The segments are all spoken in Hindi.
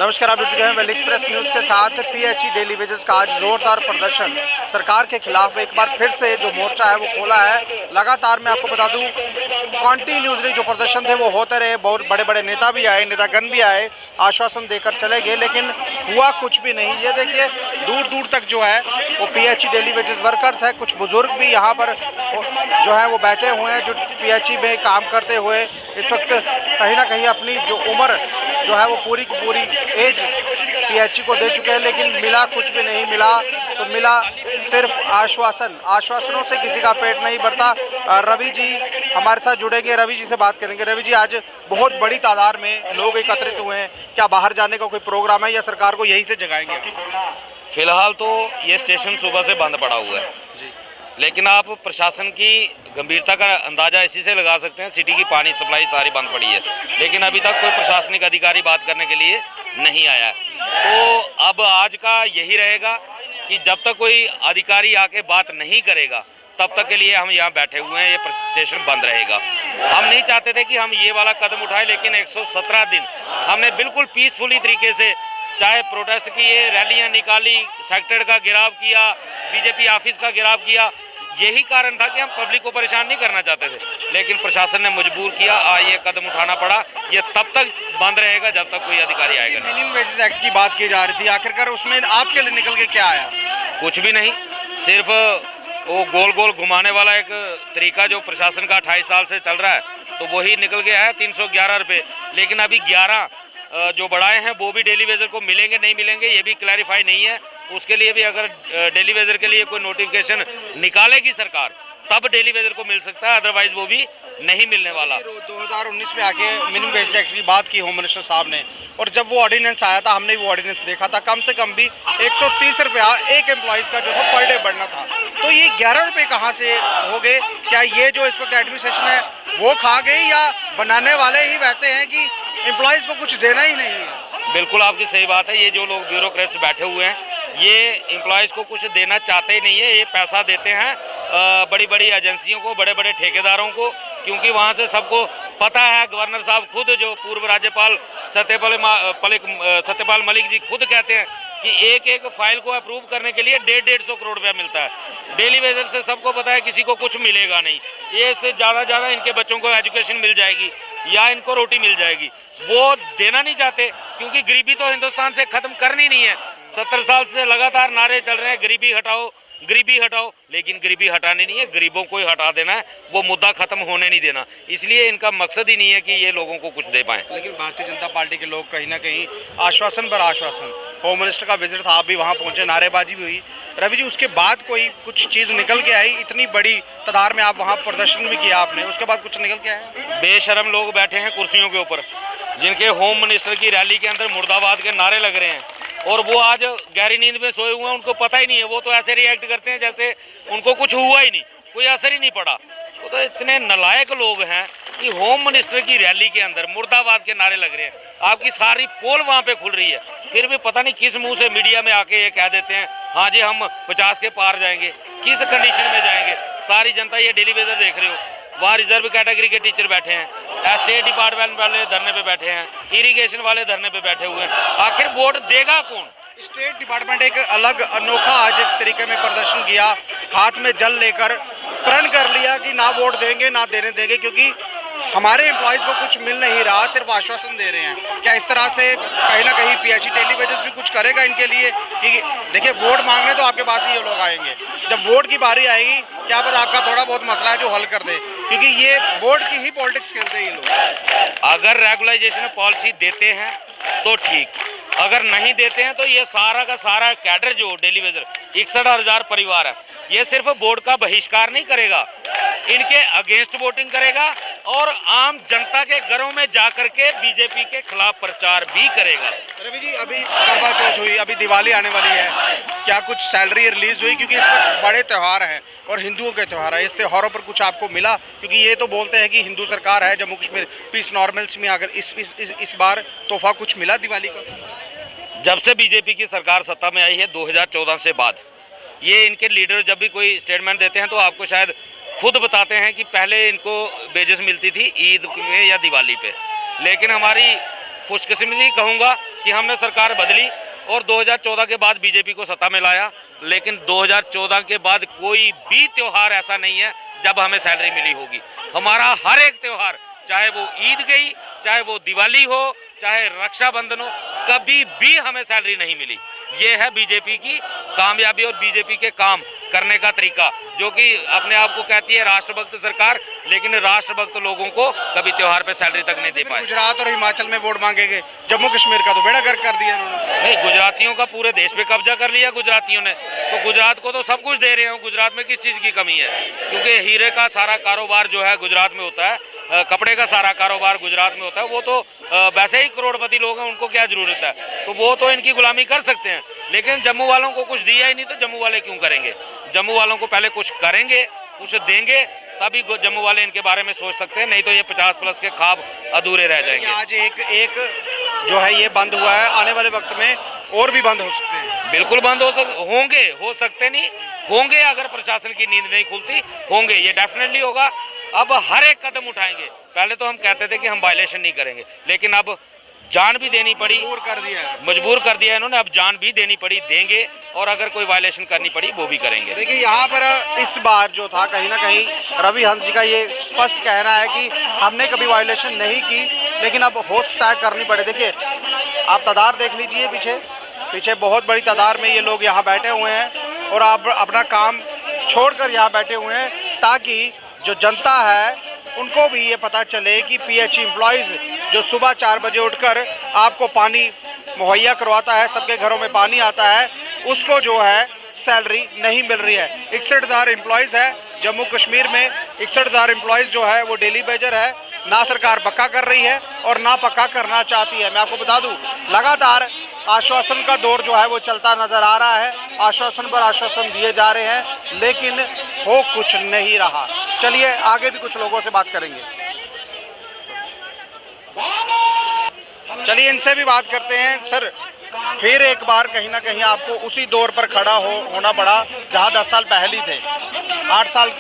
नमस्कार, आप जुड़ चुके हैं वेल एक्सप्रेस न्यूज़ के साथ। पीएचई डेली वेजेस का आज जोरदार प्रदर्शन सरकार के खिलाफ एक बार फिर से जो मोर्चा है वो खोला है। लगातार मैं आपको बता दूं, कॉन्टिन्यूसली जो प्रदर्शन थे वो होते रहे। बहुत बड़े बड़े नेता भी आए, नेतागण भी आए, आश्वासन देकर चले गए, लेकिन हुआ कुछ भी नहीं। ये देखिए, दूर दूर तक जो है वो पीएचई डेली वेजेस वर्कर्स है। कुछ बुजुर्ग भी यहाँ पर जो है वो बैठे हुए हैं, जो पीएचई में काम करते हुए इस वक्त कहीं ना कहीं अपनी जो उम्र जो है वो पूरी की पूरी एज पीएचई को दे चुके हैं, लेकिन मिला कुछ भी नहीं। मिला तो मिला सिर्फ आश्वासन। आश्वासनों से किसी का पेट नहीं भरता। रवि जी हमारे साथ जुड़ेंगे, रवि जी से बात करेंगे। रवि जी, आज बहुत बड़ी तादाद में लोग एकत्रित हुए हैं, क्या बाहर जाने का कोई प्रोग्राम है या सरकार को यहीं से जगाएंगे? फिलहाल तो ये स्टेशन सुबह से बंद पड़ा हुआ है जी। लेकिन आप प्रशासन की गंभीरता का अंदाजा इसी से लगा सकते हैं। सिटी की पानी सप्लाई सारी बंद पड़ी है, लेकिन अभी तक कोई प्रशासनिक अधिकारी बात करने के लिए नहीं आया। तो अब आज का यही रहेगा कि जब तक कोई अधिकारी आके बात नहीं करेगा तब तक के लिए हम यहाँ बैठे हुए हैं। ये स्टेशन बंद रहेगा। हम नहीं चाहते थे कि हम ये वाला कदम उठाएं, लेकिन 117 दिन हमने बिल्कुल पीसफुली तरीके से चाहे प्रोटेस्ट किए, रैलियां निकाली, सेक्रेटरी का घेराव किया, बीजेपी ऑफिस का घेराव किया। यही कारण था कि हम पब्लिक को परेशान नहीं करना चाहते थे, लेकिन प्रशासन ने मजबूर किया। ये कदम उठाना पड़ा। ये तब तक बंद रहेगा जब तक कोई अधिकारी आएगा नहीं। मिनिमम वेजेस एक्ट की बात की जा रही थी, आखिरकार उसमें आपके लिए निकल के क्या आया? कुछ भी नहीं, सिर्फ वो गोल गोल घुमाने वाला एक तरीका जो प्रशासन का 28 साल से चल रहा है, तो वही निकल के आया 311 रुपये। लेकिन अभी 11 जो बढ़ाए हैं वो भी डेली वेजर को मिलेंगे नहीं मिलेंगे ये भी क्लैरिफाई नहीं है। उसके लिए भी अगर डेली वेजर के लिए कोई नोटिफिकेशन निकालेगी सरकार तब डेली वेजर को मिल सकता है, अदरवाइज वो भी नहीं मिलने वाला। 2019 में आके मिनिमम वेज एक्ट की बात की होम मिनिस्टर साहब ने, और जब वो ऑर्डिनेंस आया था हमने वो ऑर्डिनेंस देखा था। कम से कम भी 130 रुपया एक एम्प्लॉइज का जो था पर डे बढ़ना था। तो ये 11 रुपये कहाँ से हो गए? क्या ये जो इस वक्त एडमिनिस्ट्रेशन है वो खा गई, या बनाने वाले ही वैसे हैं कि एम्प्लॉइज को कुछ देना ही नहीं है? बिल्कुल आपकी सही बात है। ये जो लोग ब्यूरोक्रेट्स बैठे हुए हैं ये एम्प्लॉयज़ को कुछ देना चाहते ही नहीं है। ये पैसा देते हैं बड़ी बड़ी एजेंसियों को, बड़े बड़े ठेकेदारों को, क्योंकि वहाँ से सबको पता है। गवर्नर साहब खुद, जो पूर्व राज्यपाल सत्यपाल मलिक जी खुद कहते हैं कि एक एक फाइल को अप्रूव करने के लिए 150 करोड़ रुपया मिलता है। डेली वेजर से सबको पता है किसी को कुछ मिलेगा नहीं। ये इससे ज़्यादा इनके बच्चों को एजुकेशन मिल जाएगी या इनको रोटी मिल जाएगी। वो देना नहीं चाहते क्योंकि गरीबी तो हिंदुस्तान से ख़त्म करनी नहीं है। 70 साल से लगातार नारे चल रहे हैं गरीबी हटाओ गरीबी हटाओ, लेकिन गरीबी हटानी नहीं है, गरीबों को ही हटा देना है। वो मुद्दा खत्म होने नहीं देना। इसलिए इनका मकसद ही नहीं है कि ये लोगों को कुछ दे पाएं। लेकिन भारतीय जनता पार्टी के लोग कहीं ना कहीं आश्वासन पर आश्वासन, होम मिनिस्टर का विजिट था, आप भी वहां पहुंचे, नारेबाजी भी हुई। रवि जी, उसके बाद कोई कुछ चीज़ निकल के आई? इतनी बड़ी तादाद में आप वहाँ प्रदर्शन भी किया आपने, उसके बाद कुछ निकल के आया? बेशरम लोग बैठे हैं कुर्सियों के ऊपर, जिनके होम मिनिस्टर की रैली के अंदर मुर्दाबाद के नारे लग रहे हैं, और वो आज गहरी नींद में सोए हुए हैं। उनको पता ही नहीं है। वो तो ऐसे रिएक्ट करते हैं जैसे उनको कुछ हुआ ही नहीं, कोई असर ही नहीं पड़ा। वो तो इतने नालायक लोग हैं कि होम मिनिस्टर की रैली के अंदर मुर्दाबाद के नारे लग रहे हैं। आपकी सारी पोल वहाँ पे खुल रही है, फिर भी पता नहीं किस मुंह से मीडिया में आके ये कह देते हैं हाँ जी हम 50 के पार जाएंगे। किस कंडीशन में जाएंगे? सारी जनता ये डेली वेजर देख रहे हो, वहाँ रिजर्व कैटेगरी के टीचर बैठे हैं, स्टेट डिपार्टमेंट वाले धरने पे बैठे हैं, इरिगेशन वाले धरने पे बैठे हुए हैं। आखिर वोट देगा कौन? स्टेट डिपार्टमेंट एक अलग अनोखा आज एक तरीके में प्रदर्शन किया, हाथ में जल लेकर प्रण कर लिया कि ना वोट देंगे ना देने देंगे, क्योंकि हमारे एम्प्लॉयज़ को कुछ मिल नहीं रहा, सिर्फ आश्वासन दे रहे हैं। क्या इस तरह से कहीं ना कहीं पीएचई डेली वेजेस भी कुछ करेगा इनके लिए कि देखिए वोट मांगने तो आपके पास ही ये लोग आएंगे, जब वोट की बारी आएगी क्या पता आपका थोड़ा बहुत मसला है जो हल कर दे, क्योंकि ये वोट की ही पॉलिटिक्स खेलते हैं ये लोग। अगर रेगुलाइजेशन पॉलिसी देते हैं तो ठीक, अगर नहीं देते हैं तो ये सारा का सारा कैडर जो डेली वेजर 61,000 परिवार है, ये सिर्फ बोर्ड का बहिष्कार नहीं करेगा, इनके अगेंस्ट वोटिंग करेगा और आम जनता के घरों में जाकर के बीजेपी के खिलाफ प्रचार भी करेगा। रवि जी, अभी करवा चौथ हुई, अभी दिवाली आने वाली है, क्या कुछ सैलरी रिलीज हुई? क्योंकि इस वक्त बड़े त्यौहार हैं और हिंदुओं के त्यौहार है, इस त्योहारों पर कुछ आपको मिला? क्योंकि ये तो बोलते हैं कि हिंदू सरकार है जम्मू कश्मीर पीस नॉर्मल्स में, अगर इस बार तोहफा कुछ मिला दिवाली का? जब से बीजेपी की सरकार सत्ता में आई है 2014 से बाद, ये इनके लीडर जब भी कोई स्टेटमेंट देते हैं तो आपको शायद खुद बताते हैं कि पहले इनको वेजेस मिलती थी ईद पे या दिवाली पे, लेकिन हमारी खुशकिस्मती कहूँगा कि हमने सरकार बदली और 2014 के बाद बीजेपी को सत्ता में लाया, लेकिन 2014 के बाद कोई भी त्यौहार ऐसा नहीं है जब हमें सैलरी मिली होगी। हमारा हर एक त्यौहार, चाहे वो ईद गई, चाहे वो दिवाली हो, चाहे रक्षाबंधन हो, कभी भी हमें सैलरी नहीं मिली। ये है बीजेपी की कामयाबी और बीजेपी के काम करने का तरीका, जो कि अपने आप को कहती है राष्ट्रभक्त सरकार, लेकिन राष्ट्रभक्त लोगों को कभी त्योहार पे सैलरी तक नहीं दे पाए। गुजरात और हिमाचल में वोट मांगेंगे, जम्मू कश्मीर का तो बेड़ा गर्क कर दिया उन्होंने। नहीं, गुजरातियों का पूरे देश पे कब्जा कर लिया गुजरातियों ने, तो गुजरात को तो सब कुछ दे रहे हो। गुजरात में किस चीज की कमी है? क्योंकि हीरे का सारा कारोबार जो है गुजरात में होता है, कपड़े का सारा कारोबार गुजरात में होता है। वो तो वैसे ही करोड़पति लोग हैं, उनको क्या जरूरत है? तो वो तो इनकी गुलामी कर सकते हैं, लेकिन जम्मू वालों को कुछ दिया ही नहीं, तो जम्मू वाले क्यों करेंगे? जम्मू वालों को पहले कुछ करेंगे, कुछ देंगे, तभी जम्मू वाले इनके बारे में सोच सकते हैं, नहीं तो ये 50+ के ख्वाब अधूरे रह जाएंगे। आज एक जो है ये बंद हुआ है, आने वाले वक्त में और भी बंद हो सकते हैं। बिल्कुल बंद हो सकते नहीं होंगे, अगर प्रशासन की नींद नहीं खुलती होंगे, ये डेफिनेटली होगा। अब हर एक कदम उठाएंगे। पहले तो हम कहते थे कि हम वायलेशन नहीं करेंगे, लेकिन अब जान भी देनी पड़ी, मजबूर कर दिया इन्होंने, अब जान भी देनी पड़ी, देंगे, और अगर कोई वायलेशन करनी पड़ी वो भी करेंगे। देखिए यहाँ पर इस बार जो था, कहीं ना कहीं रवि हंस जी का ये स्पष्ट कहना है कि हमने कभी वायलेशन नहीं की, लेकिन अब होश तय करनी पड़े। देखिए आप तादाद देख लीजिए, पीछे बहुत बड़ी तादाद में ये लोग यहाँ बैठे हुए हैं और आप अपना काम छोड़कर यहाँ बैठे हुए हैं, ताकि जो जनता है उनको भी ये पता चले कि पीएचई एम्प्लॉयज़ जो सुबह 4 बजे उठकर आपको पानी मुहैया करवाता है, सबके घरों में पानी आता है, उसको जो है सैलरी नहीं मिल रही है। 61,000 एम्प्लॉयज़ है जम्मू कश्मीर में, 61,000 एम्प्लॉयज़ जो है वो डेली वेजर है। ना सरकार पक्का कर रही है और ना पक्का करना चाहती है। मैं आपको बता दूं, लगातार आश्वासन का दौर जो है वो चलता नजर आ रहा है, आश्वासन पर आश्वासन दिए जा रहे हैं, लेकिन हो कुछ नहीं रहा। चलिए आगे भी कुछ लोगों से बात करेंगे, चलिए इनसे भी बात करते हैं। सर, फिर एक बार कहीं ना कहीं आपको उसी दौर पर खड़ा होना पड़ा जहां 10 साल पहले थे। 8 साल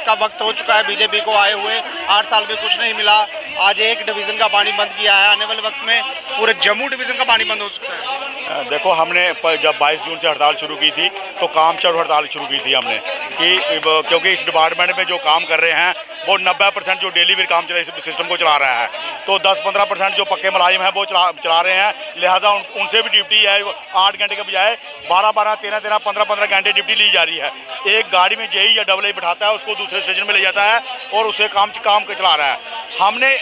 का वक्त हो चुका है बीजेपी को आए हुए, 8 साल में कुछ नहीं मिला। आज एक डिवीज़न का पानी बंद किया है, आने वाले वक्त में पूरे जम्मू डिवीज़न का पानी बंद हो सकता है। देखो, हमने जब 22 जून से हड़ताल शुरू की थी तो काम चोर हड़ताल शुरू की थी हमने, कि क्योंकि इस डिपार्टमेंट में जो काम कर रहे हैं वो 90% जो डेली भी काम चला इस सिस्टम को चला रहा है, तो 10-15% जो पक्के मुलाजिम हैं वो चला रहे हैं। लिहाजा उनसे भी ड्यूटी है 8 घंटे के बजाय 12-12, 13-13, 15-15 घंटे ड्यूटी ली जा रही है। एक गाड़ी में जेई या डबल बिठाता है, उसको दूसरे स्टेशन में ले जाता है और उसे काम चला रहा है।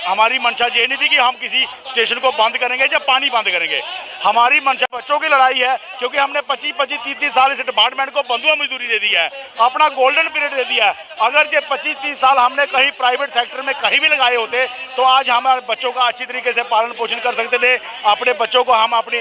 हमारी मंशा ये नहीं थी कि हम किसी स्टेशन को बंद करेंगे या पानी बंद करेंगे। हमारी मंशा बच्चों की लड़ाई है, क्योंकि हमने 25-25, 30-30 साल इस डिपार्टमेंट को बंधुआ मजदूरी दे दी है, अपना गोल्डन पीरियड दे दिया है। अगर ये 25-30 साल हमने कहीं प्राइवेट सेक्टर में कहीं भी लगाए होते तो आज हमारे बच्चों का अच्छी तरीके से पालन पोषण कर सकते थे, अपने बच्चों को हम अपनी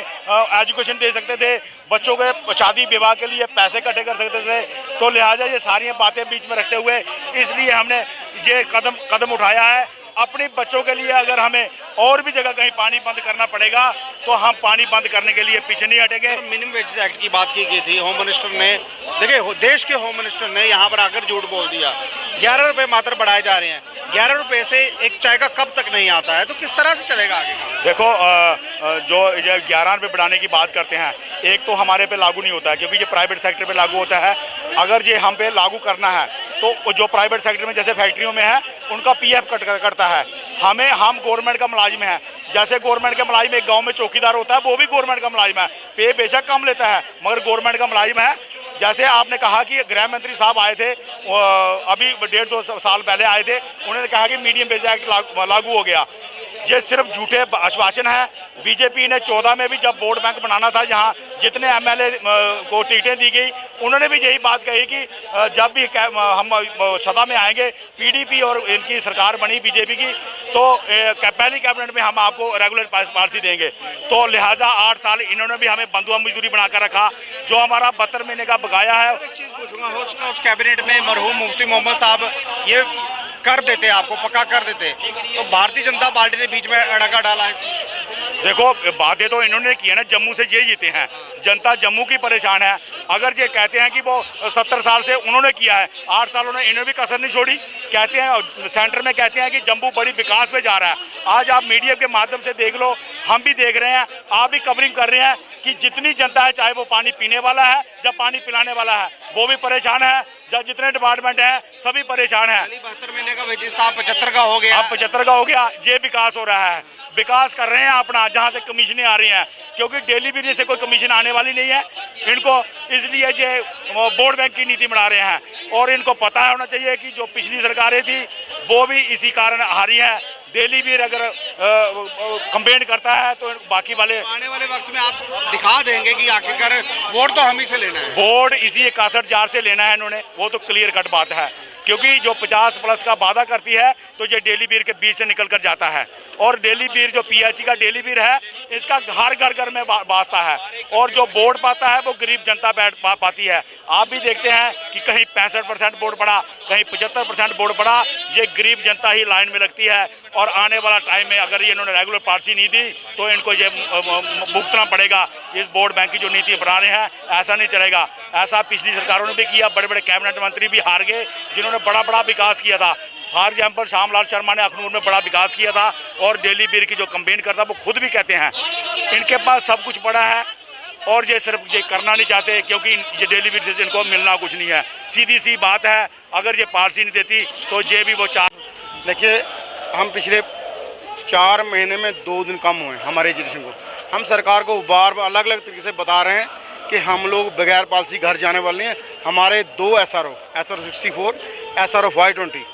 एजुकेशन दे सकते थे, बच्चों के शादी विवाह के लिए पैसे इकट्ठे कर सकते थे। तो लिहाजा ये सारी बातें बीच में रखते हुए इसलिए हमने ये कदम उठाया है। अपने बच्चों के लिए अगर हमें और भी जगह कहीं पानी बंद करना पड़ेगा तो हम पानी बंद करने के लिए पीछे नहीं हटेंगे। मिनिमम वेजेस एक्ट की बात की गई थी, होम मिनिस्टर ने, देखिए देश के होम मिनिस्टर ने यहाँ पर आकर झूठ बोल दिया। 11 रुपये मात्र बढ़ाए जा रहे हैं, 11 रुपये से एक चाय का कप तक नहीं आता है, तो किस तरह से चलेगा आगे? देखो, जो 11 रुपये बढ़ाने की बात करते हैं, एक तो हमारे पे लागू नहीं होता है क्योंकि ये प्राइवेट सेक्टर पे लागू होता है। अगर ये हम पे लागू करना है तो जो प्राइवेट सेक्टर में जैसे फैक्ट्रियों में है उनका पीएफ कटता है। हम गवर्नमेंट का मुलाजिम है, जैसे गवर्नमेंट का मुलाजिम एक गांव में चौकीदार होता है, वो भी गवर्नमेंट का मुलाजिम है, पे बेशक कम लेता है मगर गवर्नमेंट का मुलाजिम है। जैसे आपने कहा कि गृह मंत्री साहब आए थे, अभी 1.5-2 साल पहले आए थे, उन्होंने कहा कि मीडियम वेज एक्ट लागू हो गया। ये सिर्फ झूठे आश्वासन है। बीजेपी ने 14 में भी जब वोट बैंक बनाना था, जहां जितने एमएलए को टिकटें दी गई, उन्होंने भी यही बात कही कि जब भी हम सत्ता में आएंगे, पीडीपी और इनकी सरकार बनी बीजेपी की, तो पहली कैबिनेट में हम आपको रेगुलर पॉलिसी देंगे। तो लिहाजा 8 साल इन्होंने भी हमें बंधुआ मजदूरी बनाकर रखा, जो हमारा 72 महीने का बकाया है। एक चीज़ पूछूंगा, हो सका उस कैबिनेट में मरहूम मुफ्ती मोहम्मद साहब ये कर देते, आपको पक्का कर देते, तो भारतीय जनता पार्टी ने बीच में अड़ंगा डाला है। देखो बातें तो इन्होंने की है ना, जम्मू से ये जीते हैं, जनता जम्मू की परेशान है। अगर ये कहते हैं कि वो 70 साल से उन्होंने किया है, 8 साल उन्होंने इन्हें भी कसर नहीं छोड़ी। कहते हैं सेंटर में कहते हैं कि जम्मू बड़ी विकास पे जा रहा है। आज आप मीडिया के माध्यम से देख लो, हम भी देख रहे हैं, आप भी कवरिंग कर रहे हैं कि जितनी जनता है, चाहे वो पानी पीने वाला है या पानी पिलाने वाला है, वो भी परेशान है। जितने डिपार्टमेंट है सभी परेशान है। 72 महीने का वेजिस था, 75 का हो गया। अब 75 का हो गया। ये विकास हो रहा है, विकास कर रहे हैं अपना, जहां से कमीशनें आ रही हैं, क्योंकि डेली बिजली से कोई कमीशन आने वाली नहीं है इनको, इसलिए ये वोट बैंक की नीति बना रहे हैं। और इनको पता होना चाहिए कि जो पिछली सरकारें थी वो भी इसी कारण हारी है। डेली भी अगर कंप्लेंट करता है तो बाकी वाले आने वाले वक्त में आप दिखा देंगे कि आखिरकार वोट तो हम ही से लेना है। वोट इसी 61,000 से लेना है इन्होंने, वो तो क्लियर कट बात है। क्योंकि जो 50+ का वादा करती है तो ये डेली बीर के बीच से निकल कर जाता है। और डेली बीर जो पीएचई का डेली बीर है, इसका हर घर में बासता है। और जो वोट पाता है वो गरीब जनता पाती है। आप भी देखते हैं कि कहीं 65% वोट पड़ा, कहीं 75% वोट पड़ा। ये गरीब जनता ही लाइन में लगती है। और आने वाला टाइम में अगर ये इन्होंने रेगुलर पॉलिसी नहीं दी तो इनको ये भुगतना पड़ेगा। इस वोट बैंक की जो नीति बना रहे हैं, ऐसा नहीं चलेगा। ऐसा पिछली सरकारों ने भी किया, बड़े बड़े कैबिनेट मंत्री भी हार गए जिन्होंने बड़ा विकास किया था। फॉर एग्जाम्पल श्यामलाल शर्मा ने अखनूर में बड़ा विकास किया था। और डेली बीर की जो कंपेन करता वो खुद भी कहते हैं इनके पास सब कुछ पड़ा है और ये सिर्फ ये करना नहीं चाहते, क्योंकि ये डेली बीर से इनको मिलना कुछ नहीं है। सीधी सी बात है, अगर ये पॉलिसी नहीं देती तो ये भी वो चार। देखिए, हम पिछले 4 महीने में 2 दिन कम हुए हमारे एजुकेशन को। हम सरकार को बार बार अलग अलग तरीके से बता रहे हैं कि हम लोग बगैर पॉलिसी घर जाने वाले हैं। हमारे 2 SRO 64, SRO 520,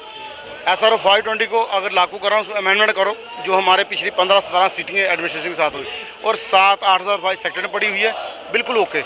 SRO 520 को अगर लागू करो, उसको अमेंडमेंट करो, जो हमारे पिछली 15-17 सीटिंग एडमिनिस्ट्रेशन के साथ हुई, और 7-8 हज़ार फाइल सेक्टर में पड़ी हुई है, बिल्कुल ओके।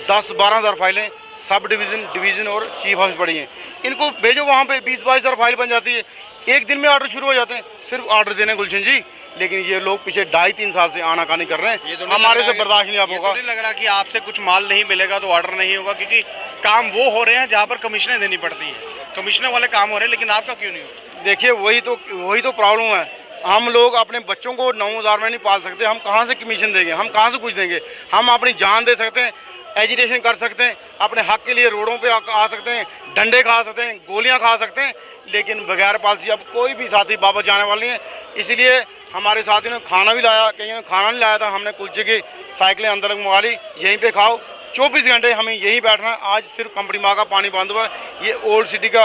10-12 हज़ार फाइलें सब डिवीज़न और चीफ ऑफिस पड़ी हैं। इनको भेजो वहाँ पे, 20-22 हज़ार फाइल बन जाती है। एक दिन में ऑर्डर शुरू हो जाते हैं, सिर्फ ऑर्डर देने गुलशन जी। लेकिन ये लोग पिछले 2.5-3 साल से आनाकानी कर रहे हैं। हमारे से बर्दाश्त नहीं आप होगा। नहीं लग रहा कि आपसे कुछ माल नहीं मिलेगा तो ऑर्डर नहीं होगा, क्योंकि काम वो हो रहे हैं जहाँ पर कमीशनें देनी पड़ती है। कमीशनर वाले काम हो रहे हैं, लेकिन आपका क्यों नहीं हो? देखिए, वही तो प्रॉब्लम है। हम लोग अपने बच्चों को 9,000 में नहीं पाल सकते। हम कहाँ से कमीशन देंगे? हम कहाँ से कुछ देंगे? हम अपनी जान दे सकते हैं, एजुटेशन कर सकते हैं, अपने हक के लिए रोडों पे आ सकते हैं, डंडे खा सकते हैं, गोलियां खा सकते हैं, लेकिन बगैर पॉलिसी अब कोई भी साथी वापस जाने वाले हैं। इसलिए हमारे साथियों ने खाना भी लाया, कहीं ने खाना नहीं लाया था, हमने कुल्चे की साइकिलें अंदर मंगा ली, यहीं पे खाओ। 24 घंटे हमें यहीं बैठना है। आज सिर्फ कंपनी माँ का पानी बंद हुआ है। ये ओल्ड सिटी का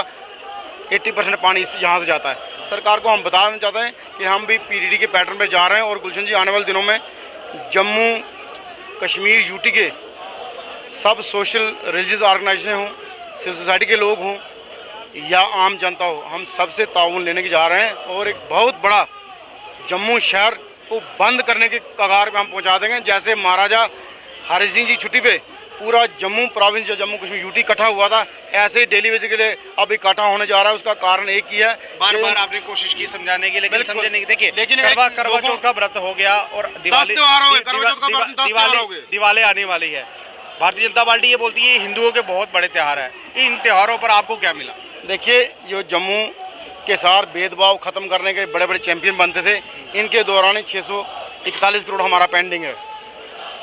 80% पानी यहाँ से जाता है। सरकार को हम बताना चाहते हैं कि हम भी PDD के पैटर्न पर जा रहे हैं। और गुलशन जी, आने वाले दिनों में जम्मू कश्मीर यूटी के सब सोशल रिलीजियस ऑर्गेनाइजेशन हों, सिविल सोसाइटी के लोग हों या आम जनता हो, हम सबसे ताउन लेने के जा रहे हैं। और एक बहुत बड़ा जम्मू शहर को बंद करने के कगार पे हम पहुंचा देंगे। जैसे महाराजा हरि सिंह जी छुट्टी पे पूरा जम्मू प्रोविंस या जम्मू कश्मीर यूटी इकट्ठा हुआ था, ऐसे ही डेली वेज के लिए अब इकट्ठा होने जा रहा है। उसका कारण एक ही है, बार बार आपने कोशिश की समझाने की, लेकिन समझे नहीं। देखिए, लेकिन करवा चौथ का व्रत हो गया और दिवाली आने वाली है। भारतीय जनता पार्टी ये बोलती है हिंदुओं के बहुत बड़े त्यौहार है। इन त्योहारों पर आपको क्या मिला? देखिए, जो जम्मू के साथ भेदभाव खत्म करने के बड़े बड़े चैंपियन बनते थे, इनके दौरान 641 करोड़ हमारा पेंडिंग है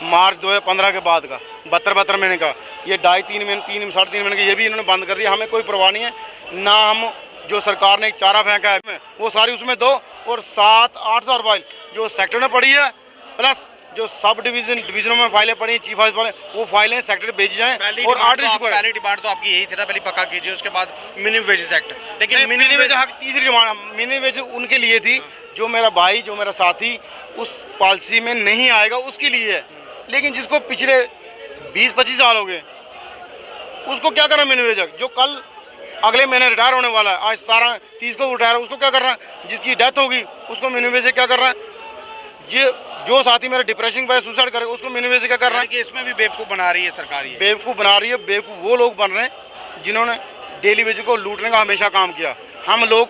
मार्च 2015 के बाद का, 72 महीने का। ये 2.5-3 महीने, 3-3.5 महीने के ये भी इन्होंने बंद कर दिया। हमें कोई परवाह नहीं है ना। हम जो सरकार ने एक चारा फेंका है वो सारी उसमें दो, और 7-8 हज़ार फाइल जो सेक्टर में पड़ी है, प्लस जो सब डिवीजनों में फाइलें पड़ी, चीफ ऑफिस वाले, वो फाइलें सेक्टर भेजी जाएं। और ऑर्डर इशू करें। पहली डिमांड तो आपकी यही थी ना, पहले पक्का कीजिए, उसके बाद मिनिमम वेजेस एक्ट। लेकिन मिनिमम वेज हक तीसरी डिमांड मिनिमम वेज उनके लिए थी जो मेरा भाई, जो मेरा साथी उस पॉलिसी में नहीं आएगा, उसके लिए है। लेकिन जिसको पिछले 20-25 साल हो गए, उसको क्या करना मिनिमम वेज हक? जो कल अगले महीने रिटायर होने वाला है, आज 17-30 को रिटायर, उसको क्या करना? जिसकी डेथ होगी उसको मिनिमम वेज क्या करना? ये जो साथी मेरा डिप्रेशन में सुसाइड करे उसको मिनिमम वेज क्या कर रहा है? कि इसमें भी बेवकूफ़ बना रही है सरकार। ये बेवकूफ़ बना रही है। बेवकूफ़ वो लोग बन रहे हैं जिन्होंने डेली वेज को लूटने का हमेशा काम किया। हम लोग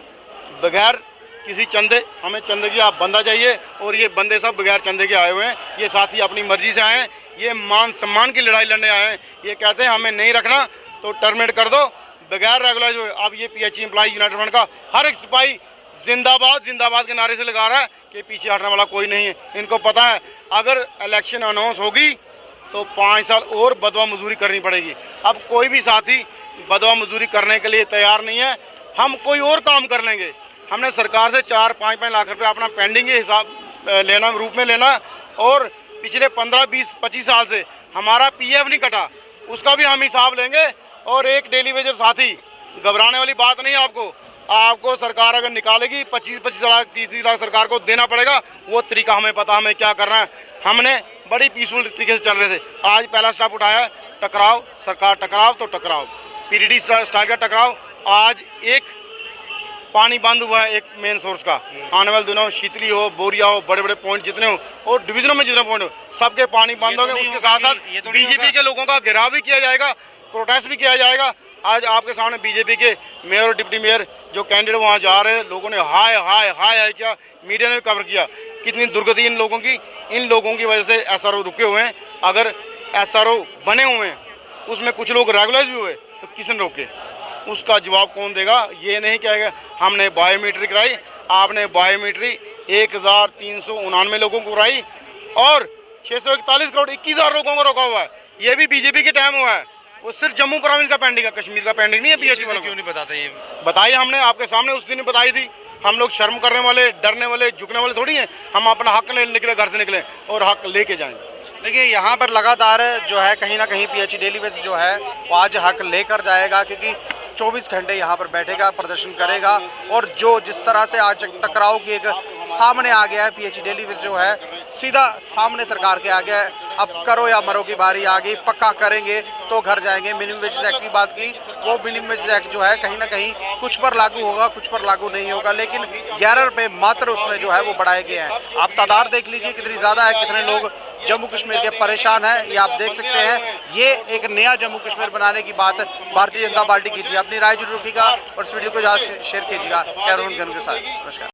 बगैर किसी चंदे, हमें चंदे की आप बंदा चाहिए, और ये बंदे सब बगैर चंदे के आए हुए हैं। ये साथी अपनी मर्जी से आए हैं, ये मान सम्मान की लड़ाई लड़ने आए हैं। ये कहते हैं हमें नहीं रखना तो टर्मिनेट कर दो, बगैर रेगुलाइज हुए। अब ये PHE एम्प्लॉई यूनाइटेड फ्रंट का हर एक सिपाही जिंदाबाद जिंदाबाद के नारे से लगा रहा है कि पीछे हटने वाला कोई नहीं है। इनको पता है अगर इलेक्शन अनाउंस होगी तो 5 साल और बदवा मजदूरी करनी पड़ेगी। अब कोई भी साथी बदवा मजदूरी करने के लिए तैयार नहीं है। हम कोई और काम कर लेंगे। हमने सरकार से 4-5 लाख रुपए अपना पेंडिंग के हिसाब लेना, रूप में लेना, और पिछले 15, 20, 25 साल से हमारा पीएफ नहीं कटा, उसका भी हम हिसाब लेंगे। और एक डेली वेजर साथी, घबराने वाली बात नहीं है। आपको सरकार अगर निकालेगी 25 लाख 30 लाख सरकार को देना पड़ेगा। वो तरीका हमें पता, हमें क्या करना है। हमने बड़ी पीसफुल तरीके से चल रहे थे। आज पहला स्टेप उठाया, टकराव, सरकार टकराव तो टकराव, पीडीडी स्टाइल का टकराव। आज एक पानी बंद हुआ है एक मेन सोर्स का। आने वाले दिनों शीतली हो, बोरिया हो, बड़े बड़े पॉइंट जितने हो और डिवीजनों में जितने पॉइंट हो, सबके पानी बंद हो गए। उसके साथ साथ बीजेपी के लोगों का घेराव भी किया जाएगा, प्रोटेस्ट भी किया जाएगा। आज आपके सामने बीजेपी के मेयर और डिप्टी मेयर जो कैंडिडेट वहाँ जा रहे हैं, लोगों ने हाय हाय हाय हाय किया, मीडिया ने भी कवर किया। कितनी दुर्गति इन लोगों की वजह से एसआरओ रुके हुए हैं। अगर एसआरओ बने हुए हैं, उसमें कुछ लोग रेगुलराइज भी हुए, तो किसने रोके? उसका जवाब कौन देगा? ये नहीं कहेगा हमने बायोमेट्रिक कराई, आपने बायोमेट्रिक 1399 लोगों को कराई और 641 करोड़ 21,000 लोगों को रोका हुआ है। ये भी बीजेपी के टाइम हुआ है। वो सिर्फ जम्मू प्रोविंस का पेंडिंग है, कश्मीर का पेंडिंग नहीं है। पीएचई वालों क्यों नहीं बताते? ये बताइए, हमने आपके सामने उस दिन ही बताई थी। हम लोग शर्म करने वाले, डरने वाले, झुकने वाले थोड़ी हैं। हम अपना हक लेने निकले, घर से निकले और हक लेके जाएंगे। देखिए, यहाँ पर लगातार जो है कहीं ना कहीं पीएचई डेली वेजेस जो है वो आज हक लेकर जाएगा, क्योंकि 24 घंटे यहाँ पर बैठेगा, प्रदर्शन करेगा। और जो जिस तरह से आज टकराव की एक सामने आ गया है, पीएचई डेली वेजेस जो है सीधा सामने सरकार के आ गया है। अब करो या मरो की बारी आ गई, पक्का करेंगे तो घर जाएंगे। मिनिमम वेजेस एक्ट की बात की, वो मिनिमम वेजेस एक्ट जो है कहीं ना कहीं कुछ पर लागू होगा, कुछ पर लागू नहीं होगा, लेकिन 11 रुपये मात्र उसमें जो है वो बढ़ाए गए हैं। आप तादाद देख लीजिए कितनी ज़्यादा है, कितने लोग जम्मू कश्मीर के परेशान हैं, ये आप देख सकते हैं। ये एक नया जम्मू कश्मीर बनाने की बात भारतीय जनता पार्टी कीजिए। अपनी राय जरूर रखिएगा और इस वीडियो को ज़्यादा शेयर कीजिएगा कैमरामैन गन के साथ। नमस्कार।